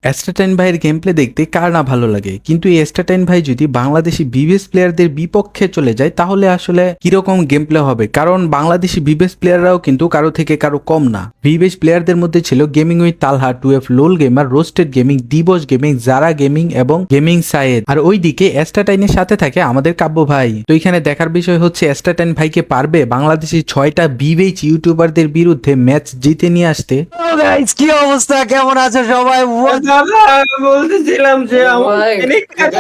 অ্যাস্ট্রাটাইন ভাইয়ের game play দেখতে কার না ভালো লাগে, কিন্তু এই অ্যাস্ট্রাটাইন ভাই যদি বাংলাদেশি বিবিএস প্লেয়ারদের বিপক্ষে চলে যায় তাহলে আসলে কিরকম গেম প্লে হবে। কারণ বাংলাদেশি বিবিএস প্লেয়াররাও কিন্তু কারো থেকে কারো কম না। বিবিএস প্লেয়ারদের মধ্যে ছিল gaming with Talha, 2F লোল gamer, roasted gaming, দিবস গেমিং, জারা গেমিং এবং গেমিং সায়েদ। আর ওইদিকে অ্যাস্ট্রাটাইনের সাথে থাকে আমাদের কাব্য ভাই। তো এখানে দেখার বিষয় হচ্ছে অ্যাস্ট্রাটাইন ভাইকে পারবে বাংলাদেশি 6টা বিবেচ ইউটিউবারদের বিরুদ্ধে ম্যাচ জিতে নিয়ে আসতে। গাইস কি অবস্থা, কেমন আছো সবাই? দাদা আমি বলতেছিলাম যে আমার ক্লিনিক কাছে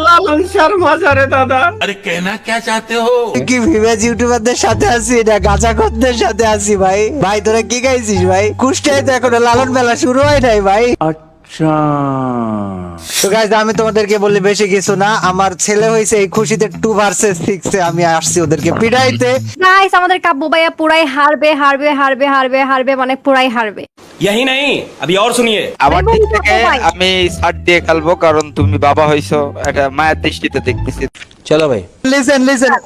লালন শর্মা যারে দাদা। अरे कहना क्या चाहते हो? কি ভিভেজ ইউটিউবারদের সাথে আছি না গাঁজাখোরদের সাথে আছি? ভাই ভাই তোরা কি গাইছিস ভাই? কুষ্টায় তো এখনো লালন মেলা শুরু হয় নাই ভাই। তো গাইস আমি তোমাদেরকে বলি বেশি কিছু না, আমার ছেলে হয়েছে এই খুশিতে 2 ভার্সেস 6 এ আমি আসছি ওদেরকে পিটাইতে। গাইস আমাদের কাব্য ভাইয়া পুরাই হারবে হারবে হারবে হারবে হারবে মানে পুরাই হারবে। यही नहीं अभी और सुनिए। আমার দিক থেকে আমি ছাড় দিয়ে খেলবো, কারণ তুমি বাবা হইছো, একটা মায়ের দৃষ্টিতে দেখতেছি। চলো ভাই, লিসেন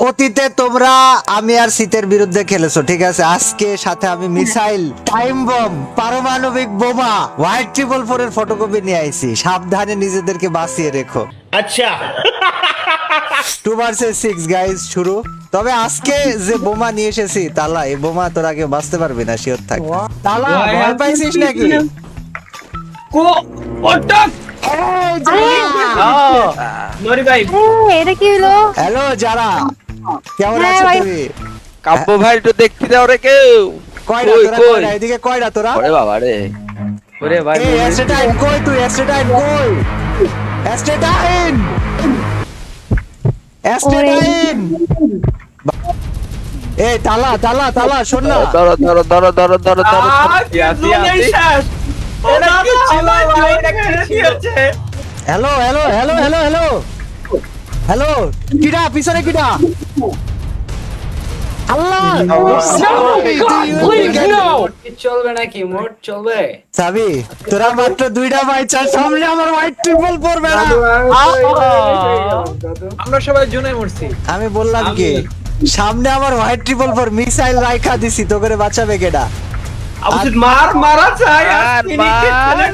অতীতে তোমরা আমি আর শীতের বিরুদ্ধে খেলেছো, ঠিক আছে? আজকে সাথে আমি মিসাইল, টাইম বম, পারমাণবিক বোমা, হোয়াইট 444 এর ফটোকপি নিয়ে আইছি। সাবধানে নিজেদেরকে বাঁচিয়ে রেখো। अच्छा 2 ভার্সেস 6 গাইস শুরু। তবে আজকে যে বোমা নিয়ে এসেছি তালা, এই বোমা তোরা কেউ বাঁচতে পারবি না, শিওর থাক। তালা ভয় পাইছিস নাকি? কো পটক নরি ভাই এটা কি হলো? হ্যালো যারা, কেমন হ্যাঁ আছো ভাই। তুমি? কাব্য ভাই একটু দেখতে দাও রে কেউ। কয়টা কই, তোরা? কই? কয়টা এদিকে? কয়টা তোরা? ওরে বাবা রে, ওরে ভাই এই এস্টেটাইন কই? তুই এস্টেটাইন কই? এস্টেটাইন এস্টেটাইন এই তালা তালা তালা শোন না। ধরো ধরো ধরো ধরো ধরো ধরো। Hello hello hello hello hello hello, কিডা পিছনে কিডা? আল্লাহ চলবে নাকি? মোট চলবে। সাবি তোরা মাত্র 2টা বাইচা, সামনে আমার হোয়াইট ট্রিপল পড়বে না। আমরা সবাই জুনে মরছি। আমি বললাম কি সামনে আমার হোয়াইট ট্রিপল পর মিসাইল রাইখা দিছি, তো করে বাঁচাবে কেডা? মারা চাই আর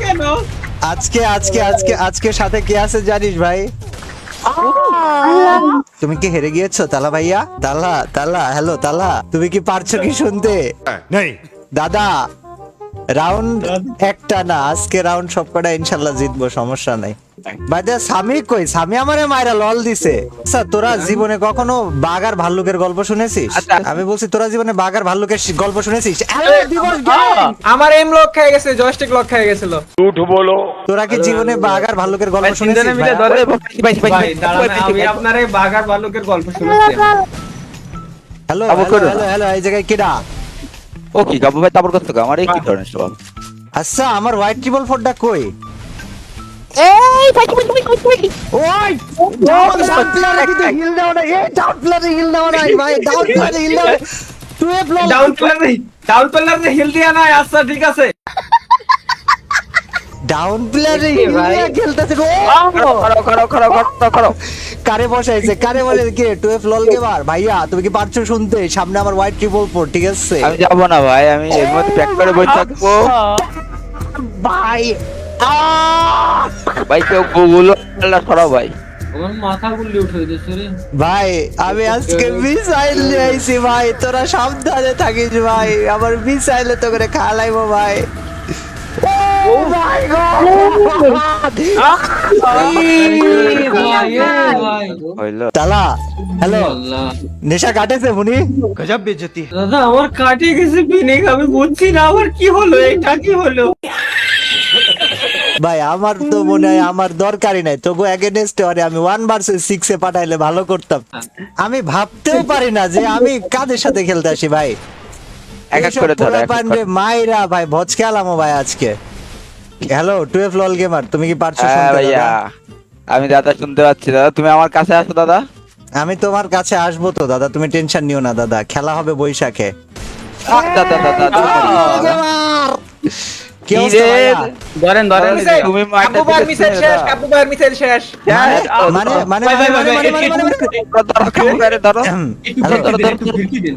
কেন? আজকে আজকে আজকে আজকে সাথে কে আছে জানিস ভাই? তুমি কি হেরে গিয়েছো তালা ভাইয়া? তালা তালা হ্যালো তালা, তুমি কি পারছো কি শুনতে? দাদা রাউন্ড একটা না, আজকে রাউন্ড সবকটা ইনশাল্লাহ জিতবো, সমস্যা নাই। বাইদা সামি কই? সামি আমারে মাইরা লল দিছে। আচ্ছা তোরা জীবনে কখনো বাঘ আর ভাল্লুকের গল্প শুনেছিস? আমি বলছি তোরা জীবনে বাঘ আর ভাল্লুকের গল্প শুনেছিস? আরে দিবস game! আমার এম লক খেয়ে গেছে, জয়স্টিক লক খেয়ে গেছিল। তোরা কি জীবনে বাঘ আর ভাল্লুকের গল্প শুনেছিস? ভাইয়া? ভাই দাঁড়ান, আমি আপনার এই বাঘ আর ভাল্লুকের গল্প শুনেছি। হ্যালো আবু হ্যালো করো না। হ্যালো হ্যালো, এই জায়গায় কিডা? ও কি কাব্য ভাই তারপর কত আমার এই কি ধরনের সব? আচ্ছা আমার হোয়াইট ট্রিপল ফোরটা কই? এই ভাই ওই ডাউন প্লেয়ারে কিন্তু হিল দাও না, এই ডাউন প্লেয়ারে হিল দাও না ভাই, ডাউন প্লেয়ারে হিল দাও। তুই প্লেয়ার ডাউন প্লেয়ারে হিল দিয়া নাই। আচ্ছা ঠিক আছে। ডাউন প্লেয়ারে হিল দিয়া খেলতেছে। করো করো করো করো করো। কারে বসাইছে? কারে বলে কি 2F লল গেমার? ভাইয়া তুমি কি পারছো শুনতে? সামনে আমার হোয়াইট ট্রিপল ফোর, ঠিক আছে আমি যাবো না ভাই, আমি এর মধ্যে প্যাক করে বসে থাকবো ভাই? ভাই। কেউ গুলো সরাও ভাই। আমার মাথা গুলি উঠে গেছে রে ভাই আমি আজকে মিসাইল নিয়ে আইছি ভাই, তোরা সাবধানে থাকিস ভাই, আমার মিসাইলে তো করে খালাইবো ভাই। ও মাই গড! হইলো তালা হ্যালো, নেশা কাটেছে মুনি? দাদা আমার কাটে গেছে পিনিক, আমি বুঝছি না আমার কি হলো, এটা কি হলো? ভাই আমার তো মনে হয় আমার দরকারই নাই, তবু এগেইনস্টে ওরে আমি 1 ভার্সেস 6 এ পাঠাইলে ভালো করতাম। আমি ভাবতেও পারি না যে আমি কাদের সাথে খেলতে আসি ভাই। এক এক করে ধরো, এক এক করে। মাইরা ভাই ভজ খেলামো ভাই আজকে। হ্যালো 2F লল গেমার, তুমি কি পারছো হ্যাঁ শুনতে? ভাইয়া, দাদা? আমি দাদা শুনতে পাচ্ছি। দাদা তুমি আমার কাছে আসো দাদা। আমি তোমার কাছে আসবো তো দাদা, তুমি টেনশন নিও না দাদা, খেলা হবে বৈশাখে। দাদা দাদা দাদা। কি অবস্থা ভাইয়া? ধরেন ধরেন তুমি মারতে মানে মানে ভাই, ভাই, ভাই, ভাই, ধরো কাবু ভাইরে ধরো।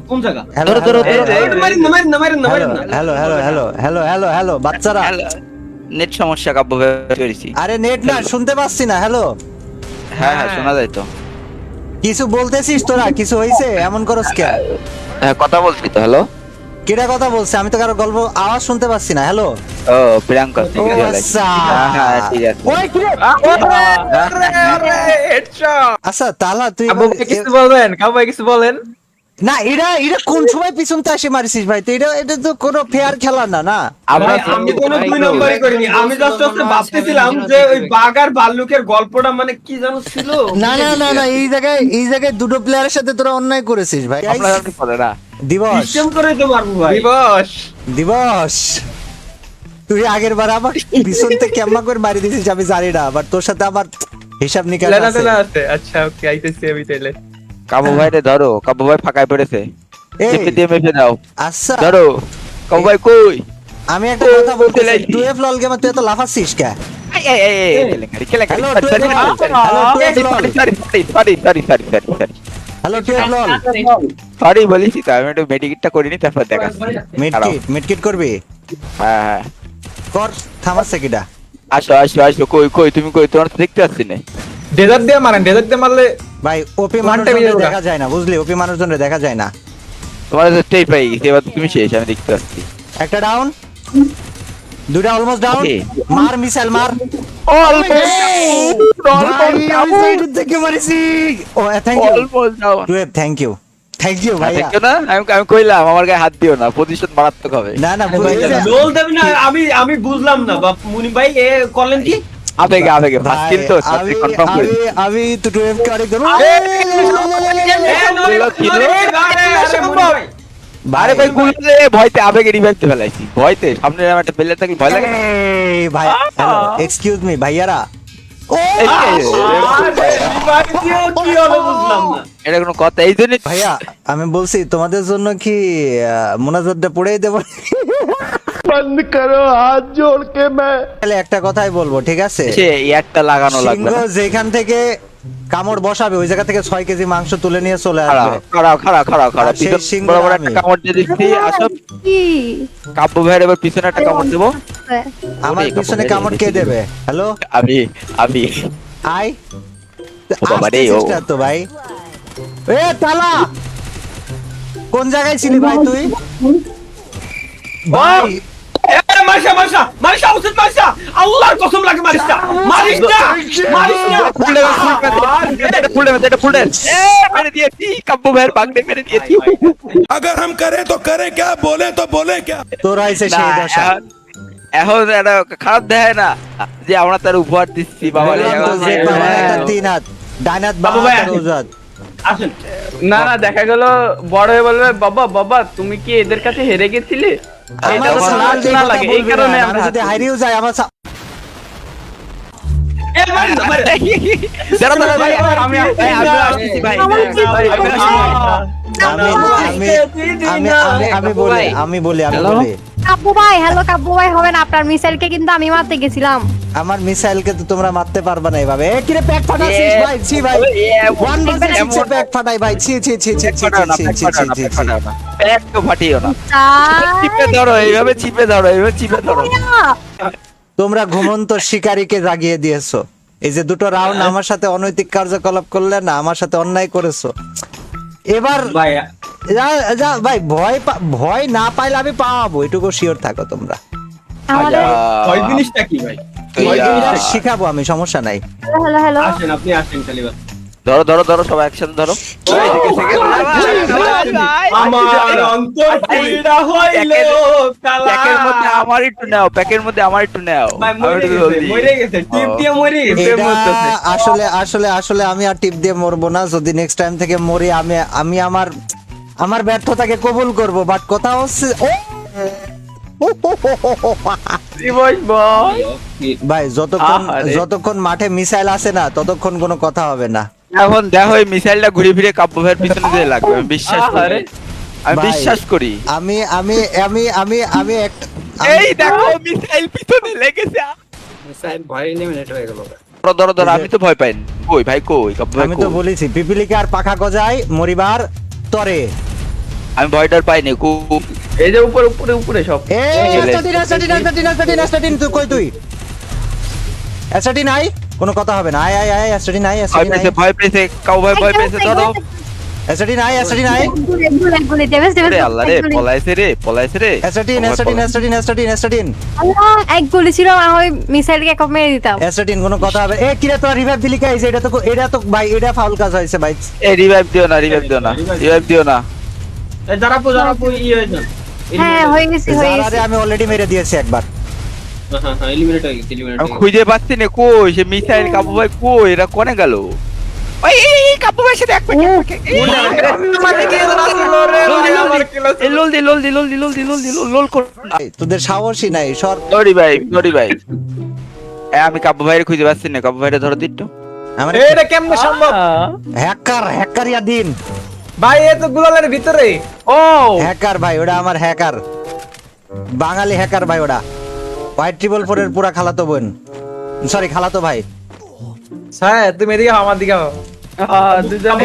কোন জায়গা হ্যালো হ্যালো মারেন না মারেন না মারেন না মারেন না hello hello hello hello hello hello বাচ্চারা, নেট সমস্যা কাব্য ভাই করেছি। আরে নেট না, শুনতে পাচ্ছি না। হ্যালো, হ্যাঁ হ্যাঁ শোনা যায় তো। কিছু বলতেছিস তোরা? কিছু হইছে? এমন করস কে? হ্যাঁ কথা বলছি তো। হ্যালো, কেটা কথা বলছে? আমি তো কারো গল্প আওয়াজ শুনতে পাচ্ছি না। হ্যালো, ও প্রিয়াঙ্কা ও থেকে জ্বালাই। আচ্ছা। হ্যাঁ ঠিক আছে। ওই কি রে? আচ্ছা তালা, তুই বলবেন কাউ ভাই কিছু বলেন না, এরা এরা কোন সময় পিছনতে আসে মারিছিস ভাই? তো এটা তো কোনো ফেয়ার খেলা না না। ভাই, আমি কোনো দুই নম্বরই করিনি, আমি জাস্ট ভাবতেছিলাম যে ওই বাঘ আর ভাল্লুকের গল্পটা মানে কি জানো ছিল। না না না না, এই জায়গায় দুটো প্লেয়ারের সাথে তোরা অন্যায় করেছিস ভাই। আপনারা কি বলে না? দিবস সিস্টেম করে তো মারবো ভাই। দিবস, তুই আগের বার আমার পিছন থেকে কেমন করে মারি দিছিস আমি জানি না, বাট তোর সাথে আমার হিসাব নিকাশ আছে। আচ্ছা ওকে আইতেছি আমি তাইলে। কাবু ভাইরে ধরো, কাবু ভাই ফাঁকায় পড়েছে। এই, চেপে দিয়ে মেপে দাও। আচ্ছা ধরো কাবু ভাই কই? আমি একটা কথা বলতে চাই, 2F লল গেমে তুই এত লাফাচ্ছিস কে? হ্যালো, হ্যালো 2F লল, সরি বলেছি তো, আমি একটু মেডিকেটটা করিনি তারপর দেখাচ্ছি। মিডকিট করবি? হ্যাঁ হ্যাঁ কর, থামাচ্ছে কিটা? আসো আসো আসো, কই কই তুমি কই? তোমার তো দেখতে পাচ্ছি না। ডেজার্ট দিয়ে মারেন, ডেজার্ট দিয়ে মারলে ভাই ওপি One মানুষজনরে time দেখা যায় না, বুঝলি? ওপি মানুষজনরে দেখা যায় না। তোমার তো টেই পাই গেছে, এবার তুমি শেষ, আমি দেখতে পাচ্ছি। একটা ডাউন, দুটা অলমোস্ট ডাউন। Okay. মার মিসাইল মার। ভাই, আমি সাইডের থেকে মারিছি। ও thank you almost down. 2F, thank you ভাইয়া। দেখো না, আমি কইলাম আমার গায়ে হাত দিও না, প্রতিশোধ মারাত্মক হবে। না না লোল দেবে না। আমি বুঝলাম না বাপ মুনি ভাই এ করলেন কি? আবেগে আবেগে ফার্স্ট ভাই, কিল তো আমি কনফার্ম করে। আমি আমি তো 2F কে অনেক ধরো। আরে ভাই গুলতে ভয়তে আবেগে রিভাইভ তে ফেলাইছি, ভয়তে সামনে আমার একটা প্লেয়ার থাকলে ভয় লাগে না? এই ভাই, হ্যালো এক্সকিউজ মি ভাইয়ারা। এই যে, কি হলো বুঝলাম না। এটা কোনো কথা? এই জন্য ভাইয়া আমি বলছি তোমাদের জন্য কি মোনাজাতটা পড়েই দেব? বন্ধ করো, হাত জোড় কে তাহলে একটা কথাই বলবো, ঠিক আছে? সে একটা লাগানো লাগবে সিংহ না। যেখান থেকে কামড় বসাবে ওই জায়গা থেকে 6 কেজি মাংস তুলে নিয়ে চলে খাড়া আসবে। খাড়া খাড়া খাড়া খাড়া, আর সেই পিছন সিংহ বরাবর আমি। একটা কামড় দিয়ে দিচ্ছি। আসো কি কাব্য ভাইয়ের এবার পিছনে একটা কামড় দেবো। আমার ওরে, পিছনে কাপড় কামড় কে দেবে? হ্যালো আমি আমি আই ও বাবা রে, ও। আসতেছিস না তো ভাই? এ তালা, কোন জায়গায় ছিলি ভাই তুই? ভাই মারিসা মারিসা মারিসা উচিত মারিসা, আল্লাহর কসম লাগে মারিসা মারিসা মারিসা। এটা ফুল ড্যামেজ, এটা ফুল ড্যামেজ। মেরে দিয়েছি কাব্য ভাইয়ের বাগড়ে মেরে দিয়েছি। अगर हम करें तो करें क्या, बोले तो बोले क्या। তোর আইছে না, সেই দশা। এখন এটা খারাপ দেখায় না যে আমরা তার উপহার দিচ্ছি বাবা রে। বললাম তো যে বাবা একটা 3 হাত, ডান হাত বাবু বাবা ভাই, হাত উজাত। আসেন। না না, দেখা গেল বড় হয়ে বলবে বাবা বাবা তুমি কি এদের কাছে হেরে গেছিলে? আমার এটা সামনে লাজ দিয়ে না কথা লাগে, এই বলবি না, কারণে আমি আমরা যদি হারিয়েও যাই আমার এ মারেন না, মারেন। দাঁড়া দাঁড়া ভাই, আমি আসতেছি ভাই। আমি বলি কাব্বু ভাই, হ্যালো কাব্বু ভাই, হবে না। আপনার মিসাইলকে কিন্তু আমি মারতে গেছিলাম। আমার মিসাইলকে তো তোমরা মারতে পারবে না এইভাবে। এ কিরে প্যাক ফাটাচ্ছিস ভাই? ছি ভাই, 1 ভার্সেস 6 এ প্যাক ফাটাই ভাই। ছি ছি ছি ছি ছি ছি ছি ছি। এক তো ফাটিও না, তাই? চিপে ধরো এইভাবে, চিপে ধরো এইভাবে, চিপে ধরো। তোমরা ঘুমন্ত শিকারীকে জাগিয়ে দিয়েছো। এই যে দুটো রাউন্ড আমার সাথে অনৈতিক কার্যকলাপ করলে না, আমার সাথে অন্যায় করেছো। এবার ভাই যা ভাই, ভয় না পাইলে আমি পাওয়াবো, এটুকু শিওর থাকো তোমরা। আমাদের ওই জিনিসটা কি ভাই? ওই জিনিসটা শিখাবো আমি, সমস্যা নাই। Hello hello. আসেন, আপনি আসেন খালি বাস। ধরো ধরো ধরো, সবাই একসাথে ধরো। আমার অন্তর পীড়া হইল কালা। প্যাকের মধ্যে আমার একটু নাও, প্যাকের মধ্যে আমার একটু নাও। ভাই আমি মরে একটু গেছে, জলদি। মরে গেছে, টিপ দিয়ে মরে গেছে। এটা আসলে আসলে আসলে আমি আর টিপ দিয়ে মরবো না। যদি নেক্সট টাইম থেকে মরি, আমি আমার ব্যর্থতাকে কবুল করব। বাট কথা হচ্ছে দিবস ভাই ভাই, যতক্ষণ মাঠে মিসাইল আসে না ততক্ষণ কোনো কথা হবে না। এখন দেখো এই মিসাইলটা ঘুরে ফিরে কাব্য ভাইয়ের পিছনে দিয়ে লাগবে, আমি বিশ্বাস করি। আরে, আমি ভাই, বিশ্বাস করি। আমি আমি আমি আমি আমি একটা এই দেখো মিসাইল পিছনে লেগেছে মিসাইল ভয় এলিমিনেট হয়ে গেল ধরো ধরো আমি তো ভয় পাইনি কই ভাই কই কাব্বু ভাই আমি তো কই? বলেছি পিপিলিকার পাখা গজায় মরিবার তরে। আমি ভয়টার পাইনি এই যে উপরে উপরে উপরে সব তুই কই তুই এসআরটি নাই কোনো কথা হবে না। আয় আয় আয় এসআরটি নাই ভয় পেয়েছে কাউ ভাই ভয় পেয়েছে ধরো এসআরটি নাই গুলি ড্যামেজ রে আল্লাহ রে পলাইছে রে এসআরটি এক গুলি ছিল আমি মিসাইলকে কম মেরে দিতাম। কোনো কথা হবে। এ কিরে তোর রিভাইভ দিলি কাই? এটা তো ভাই এটা ফাউল কাজ হয়েছে ভাই। এই রিভাইভ দিও না এই যারা পু ই হয়ে যান হ্যাঁ হয়ে গেছে আরে আমি অলরেডি মেরে দিয়েছি একবার। হ্যাঁ এলিমিনেট হয়ে গেছে এলিমিনেট আমি খুঁজে পাচ্ছি না কই সে মিসাইল কাব্বু ভাই কই এরা কোনে গেল? ওই এই কাব্বু ভাই সাথে এক প্যাকেট লোল কর এই, তোদের সাহসই নাই সর। সরি ভাই আমি কাব্বু ভাইরে খুঁজে পাচ্ছি না কাব্বু ভাইরে ধরো দিটো আমার এটা কেমনে সম্ভব হ্যাকারিয়া দিন ভাই এ তো গুলালের ভিতরে ও হ্যাকার ভাই ওটা আমার হ্যাকার বাঙালি হ্যাকার ভাই ওটা হোয়াইট ট্রিপল 4 এর পুরা খালাতো বোন সরি খালাতো ভাই। স্যার তুমি এদিকে আমার দিকে আও দুজন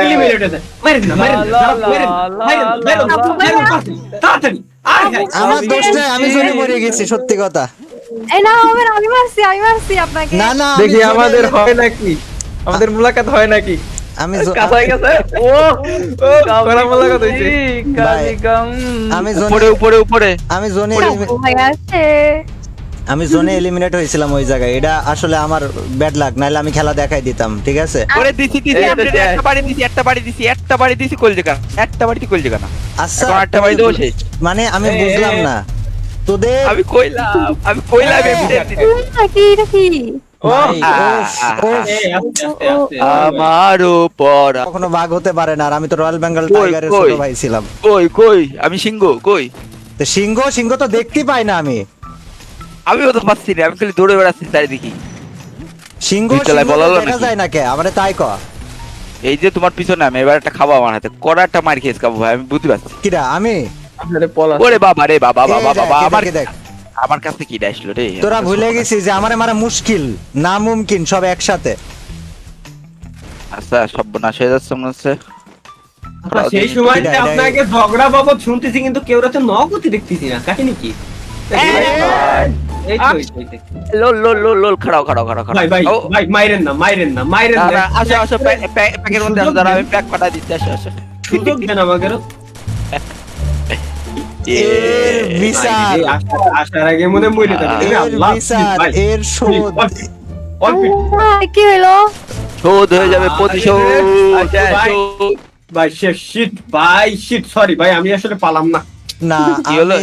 এলিমিনেট হয়ে যায় মারেন না তাড়াতাড়ি আমার দোষ নাই আমি জোরে মরে গেছি সত্যি কথা। এই না হবে না, আমি মারছি আপনাকে। না না দেখি আমাদের হয় নাকি আমাদের মুলাকাত হয় নাকি আমি কাছে গেছে ও করা মুলাকাত হইছে কালিকাম আমি উপরে আমি জোনে ও ভাই আছে আমি জোনে এলিমিনেট হয়েছিলাম ওই জায়গায়। এটা আসলে আমার ব্যাড লাক, নাইলে আমি খেলা দেখাই দিতাম। ঠিক আছে ওরে দিছি একটা বাড়ি দিছি কল জায়গা একটা বাড়িতে কল জায়গা না আচ্ছা এখন একটা বাড়ি দেবো শেষ মানে আমি বুঝলাম না তোদের আমি কইলাম কি ভাই, আমার উপর কখনো বাঘ হতে পারে না। আর আমি তো রয়্যাল বেঙ্গল কই, টাইগারের কই? ছোট ভাই ছিলাম। কই আমি সিংহ কই তো সিংহ তো দেখতেই পাই না আমি। আমিও তো পাচ্ছি না আমি খালি দৌড়ে বেড়াচ্ছি চারিদিকে সিংহ বিকেলে বলা হলো দেখা নাকি? যায় না কে আমারে তাই ক এই যে তোমার পিছনে আমি এবার একটা খাবো আমার হাতে কড়া একটা মার খেয়েছি কাবু ভাই আমি বুঝতে পারছি কিরা আমি আপনারে পলা ওরে বাবা রে বাবা এই দেখ, আমার এটাকে দেখ আমার কাছে কি আসলো রে তোরা ভুলে গেছিস যে আমারে মারা মুশকিল না মুমকিন সব একসাথে। আচ্ছা সর্বনাশ হয়ে যাচ্ছে মনে হচ্ছে সেই সময়তে আপনাকে ঝগড়া বাবদ শুনতেছি কিন্তু কেউ রাতে নগতি দেখতেছি না কাহিনী কি এই তো লোল খাড়াও ভাই ভাই ও, ভাই মাইরেন না আসো প্যাকের মধ্যে আসো দাঁড়া আমি প্যাক পাঠা দিচ্ছি আসো সুযোগ দেন আমাকে এর বিচার আসার আগে মনে মরে যাবে এর বিচার এর শোধ কি হলো? শোধ হয়ে যাবে প্রতিশোধ আচ্ছা, ভাই। ভাই শিট সরি ভাই আমি আসলে পালাম না না কি হলো?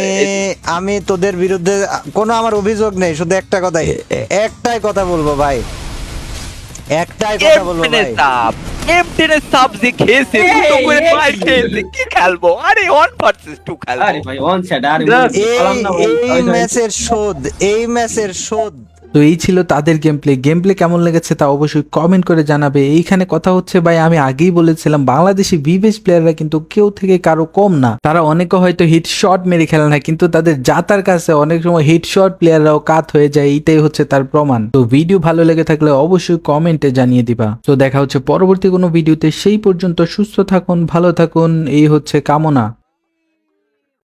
আমি তোদের বিরুদ্ধে কোনো আমার অভিযোগ নেই, শুধু একটা একটাই কথা বলবো ভাই, একটাই কথা বলবো ভাই। এমটেনে সাবজি খেয়েছে দুটো করে মার খেয়েছে কি খেলবো আরে 1 ভার্সেস 2 খেলবো আরে ভাই অন সেট আরে পালাম না এই ম্যাচের শোধ তো এই ছিল তাদের গেমপ্লে কেমন লেগেছে তা অবশ্যই কমেন্ট করে জানাবে। এইখানে কথা হচ্ছে ভাই আমি আগেই বলেছিলাম বাংলাদেশি বিবেশ প্লেয়াররা কিন্তু কেউ থেকে কারো কম না। তারা অনেকে হয়তো হিট শট মেরে খেলে না, কিন্তু তাদের জাতার কাছে অনেক সময় হিট শট প্লেয়াররাও কাত হয়ে যায়, এইটাই হচ্ছে তার প্রমাণ। তো ভিডিও ভালো লেগে থাকলে অবশ্যই কমেন্টে জানিয়ে দিবা। তো দেখা হচ্ছে পরবর্তী কোনো ভিডিওতে, সেই পর্যন্ত সুস্থ থাকুন, ভালো থাকুন, এই হচ্ছে কামনা।